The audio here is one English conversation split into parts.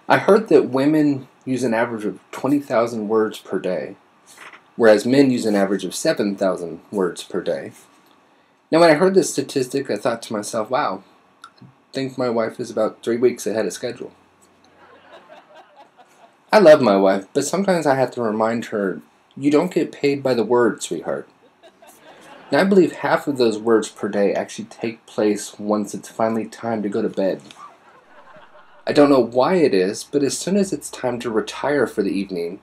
I heard that women use an average of 20,000 words per day, whereas men use an average of 7,000 words per day. Now, when I heard this statistic, I thought to myself, wow, I think my wife is about 3 weeks ahead of schedule. I love my wife, but sometimes I have to remind her, you don't get paid by the word, sweetheart. Now, I believe half of those words per day actually take place once it's finally time to go to bed. I don't know why it is, but as soon as it's time to retire for the evening,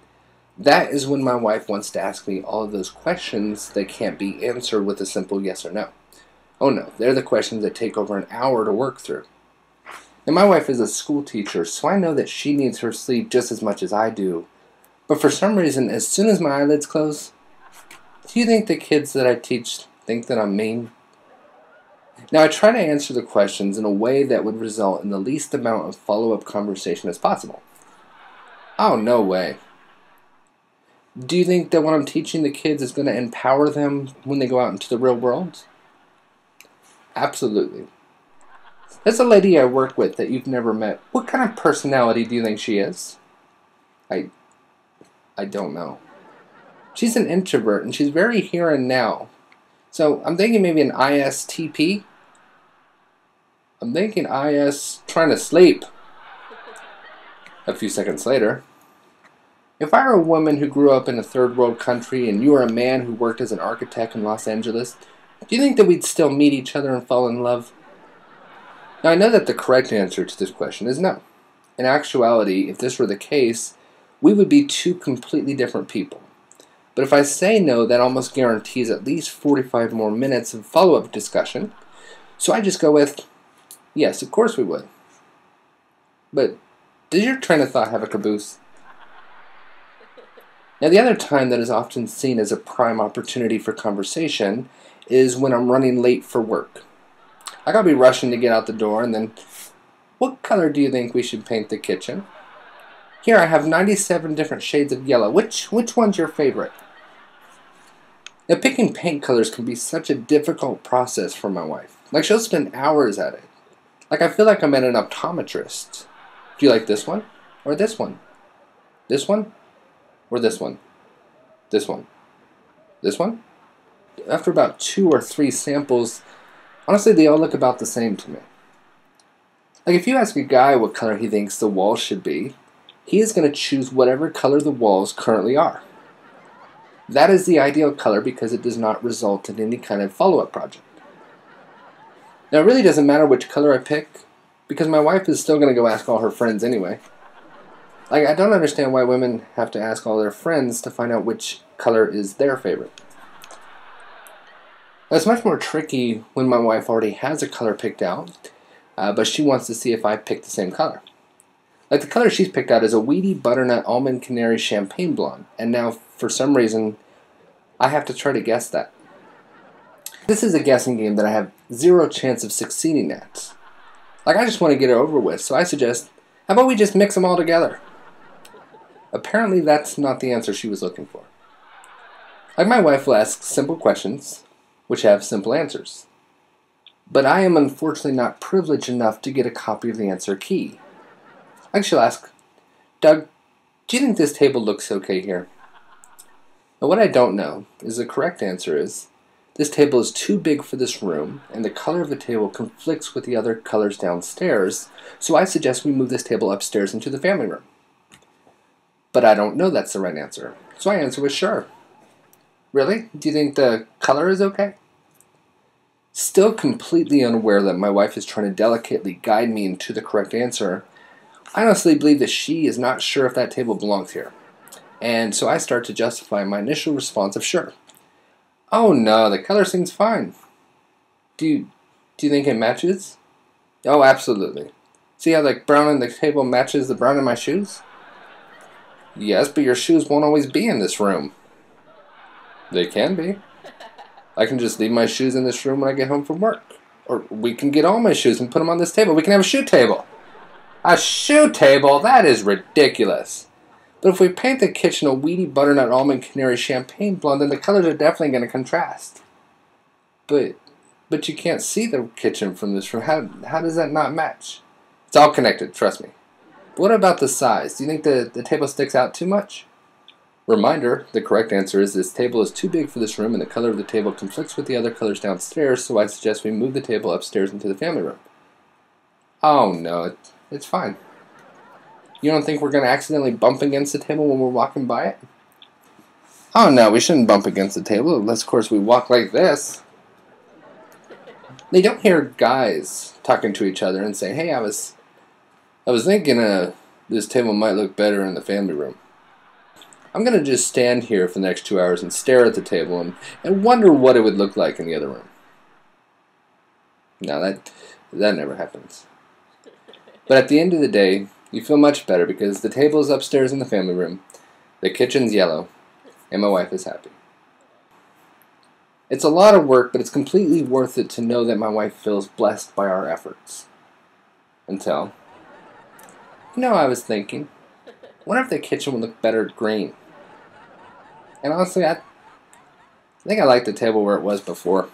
that is when my wife wants to ask me all of those questions that can't be answered with a simple yes or no. Oh no, they're the questions that take over an hour to work through. Now, my wife is a school teacher, so I know that she needs her sleep just as much as I do. But for some reason, as soon as my eyelids close, do you think the kids that I teach think that I'm mean? Now, I try to answer the questions in a way that would result in the least amount of follow-up conversation as possible. Oh, no way. Do you think that what I'm teaching the kids is going to empower them when they go out into the real world? Absolutely. There's a lady I work with that you've never met. What kind of personality do you think she is? I don't know. She's an introvert and she's very here and now. So I'm thinking maybe an ISTP. I'm thinking IS trying to sleep. A few seconds later. If I were a woman who grew up in a third world country and you were a man who worked as an architect in Los Angeles, do you think that we'd still meet each other and fall in love? Now, I know that the correct answer to this question is no. In actuality, if this were the case, we would be two completely different people. But if I say no, that almost guarantees at least 45 more minutes of follow-up discussion. So I just go with, yes, of course we would. But does your train of thought have a caboose? Now, the other time that is often seen as a prime opportunity for conversation is when I'm running late for work. I gotta be rushing to get out the door, and then, what color do you think we should paint the kitchen? Here, I have 97 different shades of yellow. Which one's your favorite? Now, picking paint colors can be such a difficult process for my wife. Like, she'll spend hours at it. Like, I feel like I'm at an optometrist. Do you like this one? Or this one? This one? Or this one? This one? This one? After about 2 or 3 samples, honestly, they all look about the same to me. Like, if you ask a guy what color he thinks the walls should be, he is going to choose whatever color the walls currently are. That is the ideal color because it does not result in any kind of follow-up project. Now, it really doesn't matter which color I pick, because my wife is still going to go ask all her friends anyway. Like, I don't understand why women have to ask all their friends to find out which color is their favorite. Now, it's much more tricky when my wife already has a color picked out, but she wants to see if I pick the same color. Like, the color she's picked out is a weedy butternut almond canary champagne blonde, and now, for some reason, I have to try to guess that. This is a guessing game that I have zero chance of succeeding at. Like, I just want to get it over with, so I suggest, how about we just mix them all together? Apparently, that's not the answer she was looking for. Like, my wife will ask simple questions, which have simple answers. But I am unfortunately not privileged enough to get a copy of the answer key. Like, she'll ask, Doug, do you think this table looks okay here? Now, what I don't know is the correct answer is, this table is too big for this room, and the color of the table conflicts with the other colors downstairs, so I suggest we move this table upstairs into the family room. But I don't know that's the right answer, so I answer with sure. Really? Do you think the color is okay? Still completely unaware that my wife is trying to delicately guide me into the correct answer, I honestly believe that she is not sure if that table belongs here. And so I start to justify my initial response of sure. Oh no, the color seems fine. Do you think it matches? Oh, absolutely. See how the brown on the table matches the brown in my shoes? Yes, but your shoes won't always be in this room. They can be. I can just leave my shoes in this room when I get home from work. Or we can get all my shoes and put them on this table. We can have a shoe table. A shoe table? That is ridiculous. But if we paint the kitchen a weedy butternut almond canary champagne blonde, then the colors are definitely going to contrast. But you can't see the kitchen from this room. How does that not match? It's all connected, trust me. What about the size? Do you think the table sticks out too much? Reminder, the correct answer is this table is too big for this room and the color of the table conflicts with the other colors downstairs, so I suggest we move the table upstairs into the family room. Oh no, it's fine. You don't think we're going to accidentally bump against the table when we're walking by it? Oh no, we shouldn't bump against the table unless, of course, we walk like this. They don't hear guys talking to each other and say, hey, I was thinking this table might look better in the family room. I'm going to just stand here for the next 2 hours and stare at the table and wonder what it would look like in the other room. No, that never happens. But at the end of the day, you feel much better because the table is upstairs in the family room, the kitchen's yellow, and my wife is happy. It's a lot of work, but it's completely worth it to know that my wife feels blessed by our efforts. Until, I was thinking, wonder if the kitchen would look better green. And honestly, I think I like the table where it was before.